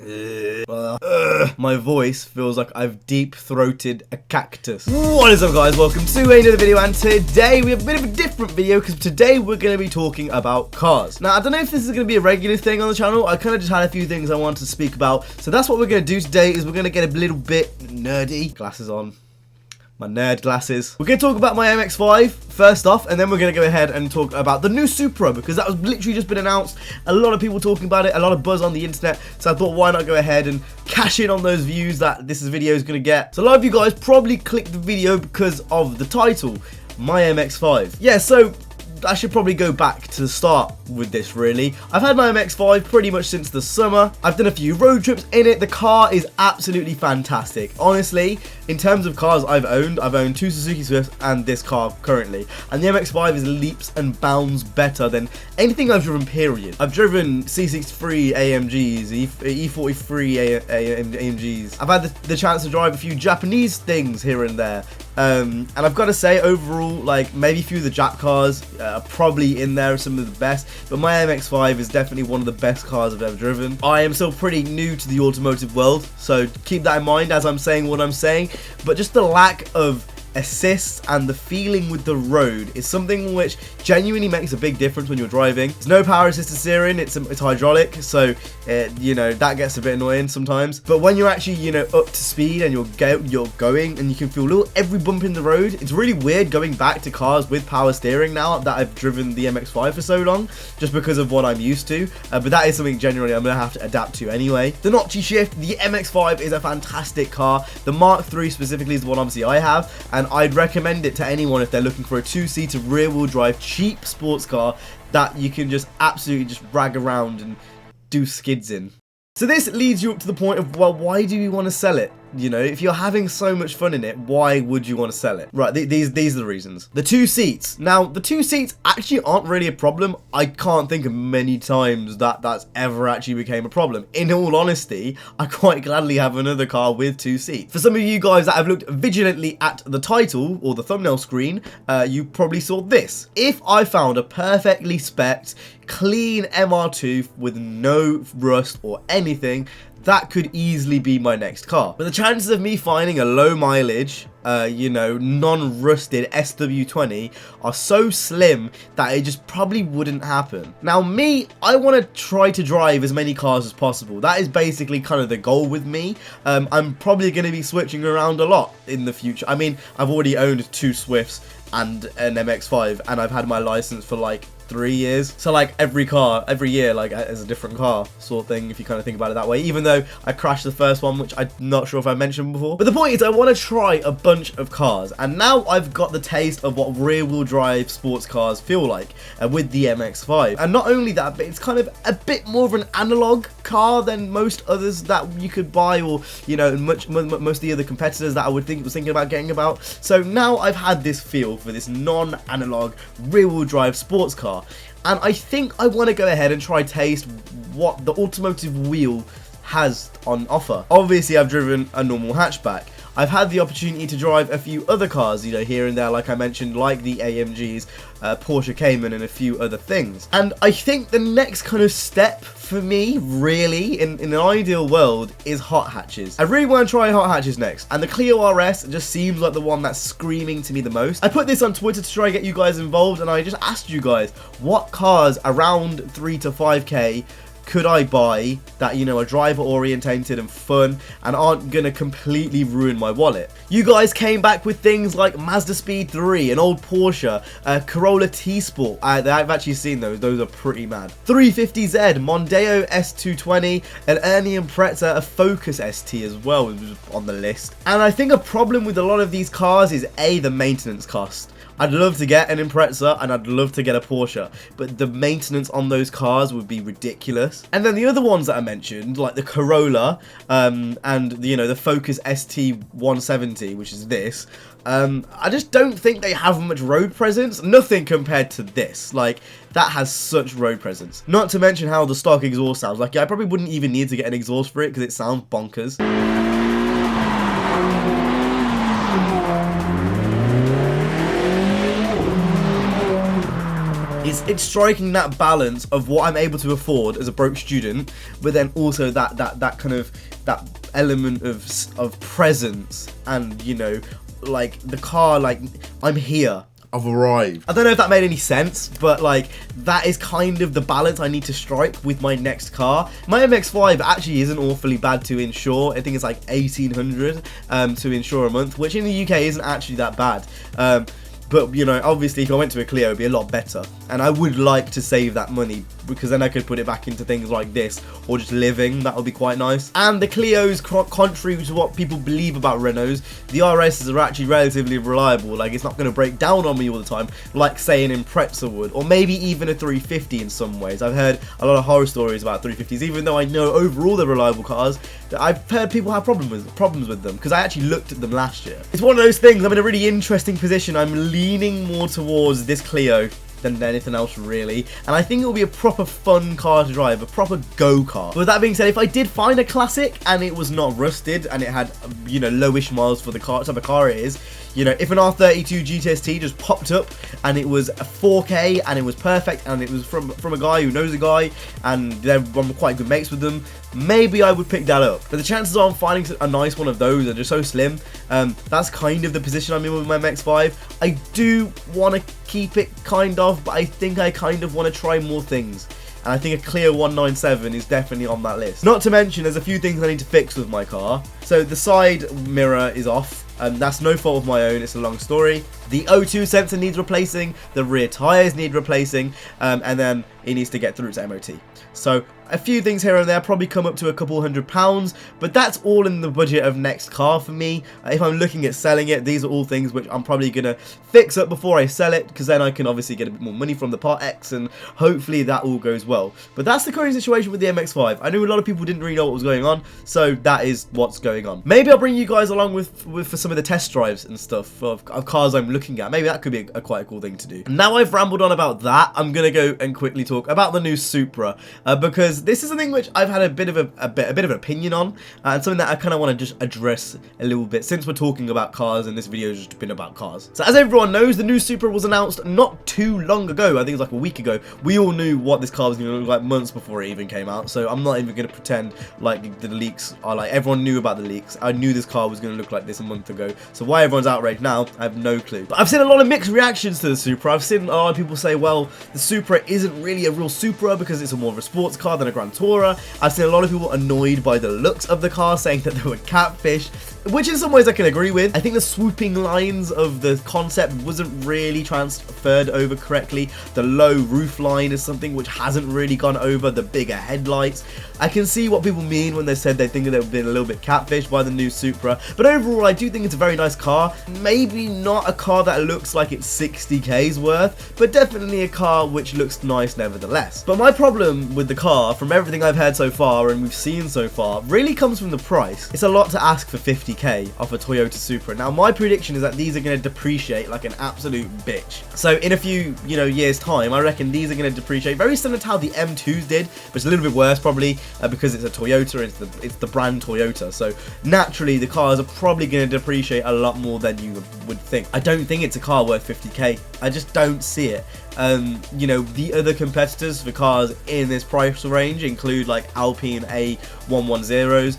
My voice feels like I've deep-throated a cactus. What is up, guys? Welcome to another video, and today we have a bit of a different video because today we're going to be talking about cars. Now, I don't know if this is going to be a regular thing on the channel. I kind of just had a few things I wanted to speak about, so that's what we're going to do today. Is we're going to get a little bit nerdy. Glasses on. My nerd glasses. We're going to talk about my MX5 first off, and then we're going to go ahead and talk about the new Supra, because that was literally just been announced. A lot of people talking about it, a lot of buzz on the internet, so I thought why not go ahead and cash in on those views that this video is going to get. So a lot of you guys probably clicked the video because of the title, my MX5. Yeah, so I should probably go back to the start with this, really. I've had my MX5 pretty much since the summer. I've done a few road trips in it. The car is absolutely fantastic. Honestly, in terms of cars I've owned two Suzuki Swifts and this car currently. And the MX5 is leaps and bounds better than anything I've driven, period. I've driven C63 AMGs, E43 AMGs. I've had the chance to drive a few Japanese things here and there. And I've got to say, overall, like, maybe a few of the Jap cars are probably in there, some of the best, but my MX5 is definitely one of the best cars I've ever driven. I am still pretty new to the automotive world, so keep that in mind as I'm saying what I'm saying, but just the lack of assist and the feeling with the road is something which genuinely makes a big difference when you're driving. There's no power assisted steering, it's hydraulic, so you know, that gets a bit annoying sometimes. But when you're actually, you know, up to speed and you're going and you can feel every bump in the road, it's really weird going back to cars with power steering now that I've driven the MX5 for so long, just because of what I'm used to. But that is something generally I'm gonna have to adapt to anyway. The notchy shift, the MX5 is a fantastic car. The Mark III specifically is the one obviously I have, and I'd recommend it to anyone if they're looking for a two-seater rear-wheel drive cheap sports car that you can just absolutely just rag around and do skids in. So this leads you up to the point of, well, why do you want to sell it? You know, if you're having so much fun in it, why would you want to sell it? Right, these are the reasons. The two seats. Now, the two seats actually aren't really a problem. I can't think of many times that that's ever actually became a problem. In all honesty, I quite gladly have another car with two seats. For some of you guys that have looked vigilantly at the title or the thumbnail screen, you probably saw this. If I found a perfectly spec'd, clean MR2 with no rust or anything, that could easily be my next car. But the chances of me finding a low mileage, you know, non-rusted SW20 are so slim that it just probably wouldn't happen. Now me, I want to try to drive as many cars as possible. That is basically kind of the goal with me. I'm probably going to be switching around a lot in the future. I mean, I've already owned two Swifts and an MX5, and I've had my license for like 3 years, so like every year like is a different car sort of thing, if you kind of think about it that way, even though I crashed the first one, which I'm not sure if I mentioned before. But the point is, I want to try a bunch of cars, and now I've got the taste of what rear wheel drive sports cars feel like with the MX5. And not only that, but it's kind of a bit more of an analog car than most others that you could buy, or you know, most of the other competitors that I was thinking about getting about. So now I've had this feel for this non-analog rear wheel drive sports car, and I think I want to go ahead and try taste what the automotive wheel has on offer. Obviously, I've driven a normal hatchback. I've had the opportunity to drive a few other cars, you know, here and there, like I mentioned, like the AMGs, Porsche Cayman, and a few other things. And I think the next kind of step for me, really, in an ideal world, is hot hatches. I really want to try hot hatches next, and the Clio RS just seems like the one that's screaming to me the most. I put this on Twitter to try and get you guys involved, and I just asked you guys, what cars around 3 to 5k could I buy that, you know, are driver orientated and fun and aren't gonna completely ruin my wallet? You guys came back with things like Mazda Speed 3, an old Porsche, Corolla T-Sport. I've actually seen those are pretty mad. 350Z, Mondeo S220, and Ernie and Impreza, a Focus ST as well was on the list. And I think a problem with a lot of these cars is the maintenance cost. I'd love to get an Impreza and I'd love to get a Porsche, but the maintenance on those cars would be ridiculous. And then the other ones that I mentioned, like the Corolla and, you know, the Focus ST170, which is this, I just don't think they have much road presence. Nothing compared to this. Like, that has such road presence. Not to mention how the stock exhaust sounds. Like, I probably wouldn't even need to get an exhaust for it because it sounds bonkers. is it's striking that balance of what I'm able to afford as a broke student, but then also that kind of that element of presence, and you know, like the car, like I'm here. I've arrived. I don't know if that made any sense, but like that is kind of the balance I need to strike with my next car. My MX5 actually isn't awfully bad to insure. I think it's like 1,800 to insure a month, which in the UK isn't actually that bad. But, you know, obviously if I went to a Clio, it'd be a lot better. And I would like to save that money, because then I could put it back into things like this, or just living. That would be quite nice. And the Clios, contrary to what people believe about Renaults, the RSs are actually relatively reliable. Like, it's not going to break down on me all the time, like, say, an Impreza would. Or maybe even a 350 in some ways. I've heard a lot of horror stories about 350s, even though I know overall they're reliable cars. I've heard people have problems with them, because I actually looked at them last year. It's one of those things. I'm in a really interesting position. I'm leaning more towards this Clio than anything else, really, and I think it will be a proper fun car to drive, a proper go-kart. But with that being said, if I did find a classic and it was not rusted and it had, you know, lowish miles for the car, type of car it is, you know, if an R32 GTST just popped up and it was a 4K and it was perfect and it was from a guy who knows a guy and I'm quite good mates with them, maybe I would pick that up. But the chances of finding a nice one of those are just so slim. That's kind of the position I'm in with my MX5. I do want to keep it kind of, but I think I kind of want to try more things. And I think a Clio 197 is definitely on that list. Not to mention, there's a few things I need to fix with my car. So the side mirror is off. That's no fault of my own, it's a long story. The O2 sensor needs replacing, the rear tyres need replacing, and then it needs to get through its MOT. So a few things here and there probably come up to a couple £100, but that's all in the budget of next car for me. If I'm looking at selling it, these are all things which I'm probably going to fix up before I sell it, because then I can obviously get a bit more money from the Part X, and hopefully that all goes well. But that's the current situation with the MX5. I knew a lot of people didn't really know what was going on, so that is what's going on. Maybe I'll bring you guys along for some of the test drives and stuff of cars I'm looking at. Maybe that could be quite a cool thing to do. Now I've rambled on about that, I'm going to go and quickly talk about the new Supra, because this is something which I've had a bit of an opinion on, and something that I kind of want to just address a little bit, since we're talking about cars and this video has just been about cars. So as everyone knows, the new Supra was announced not too long ago. I think it was like a week ago. We all knew what this car was going to look like months before it even came out, so I'm not even going to pretend like the leaks are like everyone knew about the leaks. I knew this car was going to look like this a month ago, so why everyone's outraged now, I have no clue. But I've seen a lot of mixed reactions to the Supra. I've seen a lot of people say, well, the Supra isn't really a real Supra because it's more of a sports car than a Grand Tourer. I've seen a lot of people annoyed by the looks of the car, saying that they were catfish, which in some ways I can agree with. I think the swooping lines of the concept wasn't really transferred over correctly. The low roof line is something which hasn't really gone over, the bigger headlights. I can see what people mean when they said they think that they've been a little bit catfished by the new Supra, but overall I do think it's a very nice car. Maybe not a car that looks like it's 60k's worth, but definitely a car which looks nice nevertheless. But my problem with the car, from everything I've heard so far and we've seen so far, really comes from the price. It's a lot to ask for 50k off a Toyota Supra. Now my prediction is that these are going to depreciate like an absolute bitch. So in a few, you know, years time, I reckon these are going to depreciate very similar to how the M2s did, but it's a little bit worse probably, because it's a Toyota, it's the brand Toyota, so naturally the cars are probably going to depreciate a lot more than you would think. I don't think it's a car worth 50k. I just don't see it. You know, the other competitors for cars in this price range include like Alpine A110s,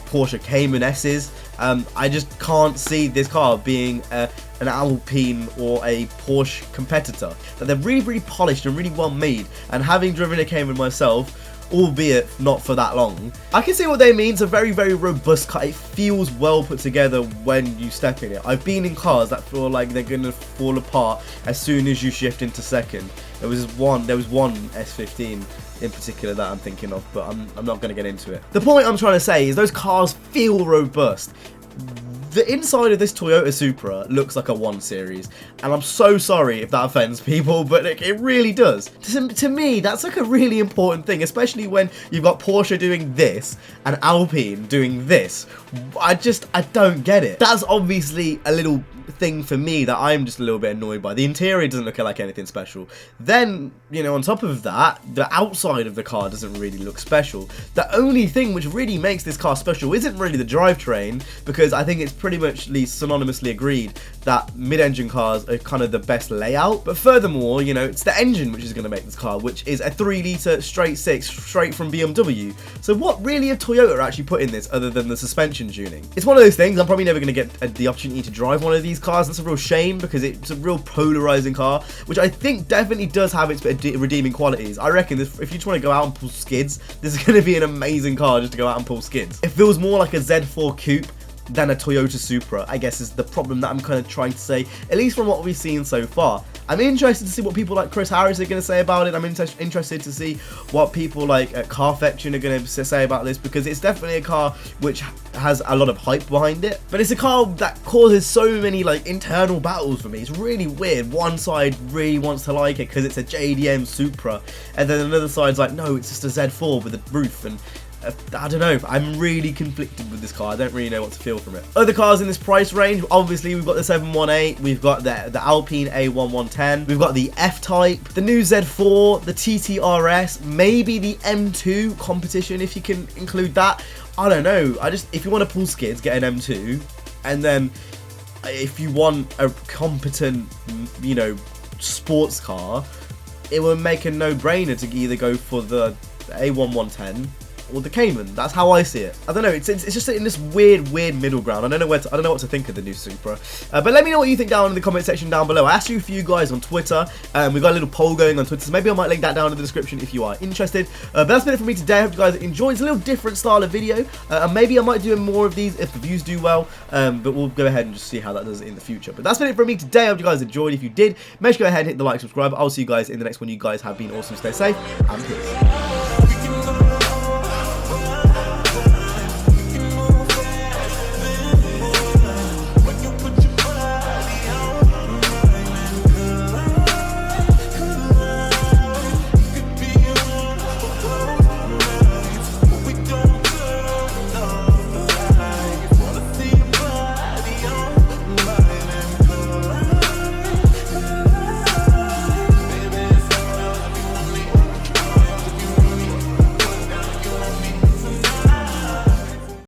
Porsche Cayman S's. I just can't see this car being an Alpine or a Porsche competitor. That they're really, really polished and really well made, and having driven a Cayman myself, albeit not for that long, I can see what they mean. It's a very, very robust car. It feels well put together when you step in it. I've been in cars that feel like they're going to fall apart as soon as you shift into second. There was one S15 in particular that I'm thinking of, but I'm not going to get into it. The point I'm trying to say is those cars feel robust. The inside of this Toyota Supra looks like a 1 Series, and I'm so sorry if that offends people, but it really does. To me, that's like a really important thing, especially when you've got Porsche doing this and Alpine doing this. I don't get it. That's obviously a little thing for me that I'm just a little bit annoyed by. The interior doesn't look like anything special. Then, you know, on top of that, the outside of the car doesn't really look special. The only thing which really makes this car special isn't really the drivetrain, because I think it's pretty much at least synonymously agreed that mid-engine cars are kind of the best layout. But furthermore, you know, it's the engine which is going to make this car, which is a 3-litre straight 6 straight from BMW. So what really have Toyota actually put in this other than the suspension tuning? It's one of those things, I'm probably never going to get the opportunity to drive one of these cars. That's a real shame, because it's a real polarizing car, which I think definitely does have its redeeming qualities. I reckon this, if you just want to go out and pull skids, this is going to be an amazing car just to go out and pull skids. It feels more like a Z4 Coupe than a Toyota Supra, I guess, is the problem that I'm kind of trying to say, at least from what we've seen so far. I'm interested to see what people like Chris Harris are going to say about it. I'm interested to see what people like Carfetching are going to say about this, because it's definitely a car which has a lot of hype behind it. But it's a car that causes so many like internal battles for me. It's really weird. One side really wants to like it because it's a JDM Supra, and then another side's like, no, it's just a Z4 with a roof. And I don't know, I'm really conflicted with this car. I don't really know what to feel from it. Other cars in this price range, obviously we've got the 718, we've got the Alpine A1110, we've got the F-Type, the new Z4, the TTRS, maybe the M2 competition if you can include that. I don't know, if you want to pull skids, get an M2, and then if you want a competent, you know, sports car, it will make a no-brainer to either go for the A1110 or the Cayman. That's how I see it. I don't know, it's just in this weird middle ground. I don't know what to think of the new Supra. But let me know what you think down in the comment section down below. I asked you a few guys on Twitter, we've got a little poll going on Twitter, so maybe I might link that down in the description if you are interested. But that's been it for me today. I hope you guys enjoyed. It's a little different style of video, and maybe I might do more of these if the views do well, but we'll go ahead and just see how that does in the future. But that's been it for me today. I hope you guys enjoyed. If you did, make sure you go ahead and hit the like, subscribe. I'll see you guys in the next one. You guys have been awesome. Stay safe, and peace.